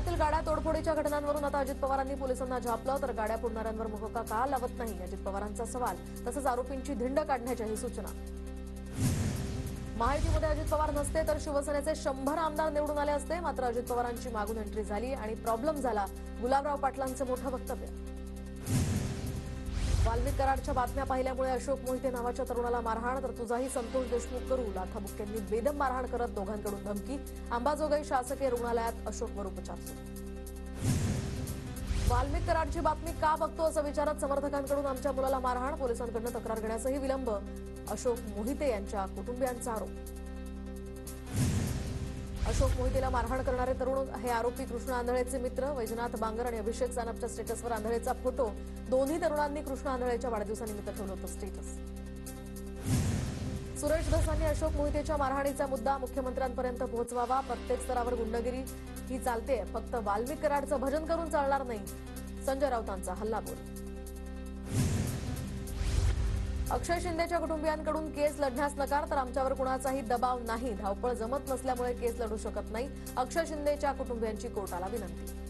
पुण्यातील गाड्या तोडफोडीच्या घटनांवरून आता अजित पवारांनी पोलिसांना झापलं, तर गाड्या फोडणाऱ्यांवर मोहका का लावत नाही अजित पवारांचा सवाल. तसंच आरोपींची धिंड काढण्याच्याही सूचना. महायुतीमध्ये अजित पवार नसते तर शिवसेनेचे 100 आमदार निवडून आले असते. मात्र अजित पवारांची मागून एंट्री झाली आणि प्रॉब्लेम झाला. गुलाबराव पाटलांचं मोठं वक्तव्य. वाल्मिक कराडच्या बातम्या पाहिल्यामुळे अशोक मोहिते नावाच्या तरुणाला मारहाण, तर तुझाही संतोष देशमुख करू. लाथाबुक्क्यांनी बेदम मारहाण करत दोघांकडून धमकी. अंबाजोगाई शासकीय रुग्णालयात अशोकवर उपचार सुरू. वाल्मिक कराडची बातमी का बघतो असं विचारत समर्थकांकडून आमच्या मुलाला मारहाण, पोलिसांकडून तक्रार घेण्यासही विलंब. अशोक मोहिते यांच्या कुटुंबियांचा आरोप. अशोक मोहितेला मारहाण करणारे तरुण हे आरोपी कृष्ण आंधळेचे मित्र वैजनाथ बांगर आणि अभिषेक सानपच्या स्टेटसवर आंधळेचा फोटो. दोन्ही तरुणांनी कृष्ण आंधळेच्या वाढदिवसानिमित्त ठेवलं होतं स्टेटस. सुरेश धसांनी अशोक मोहितेच्या मारहाणीचा मुद्दा मुख्यमंत्र्यांपर्यंत पोहोचवावा. प्रत्येक स्तरावर गुंडगिरी ही चालते, फक्त वाल्मिक कराडचं भजन करून चालणार नाही. संजय राऊतांचा हल्लाबोल. अक्षय शिंदेच्या कुटुंबियांकडून केस लढण्यास नकार, तर आमच्यावर कुणाचाही दबाव नाही. धावपळ जमत नसल्यामुळे केस लढू शकत नाही. अक्षय शिंदेच्या कुटुंबियांची कोर्टाला विनंती.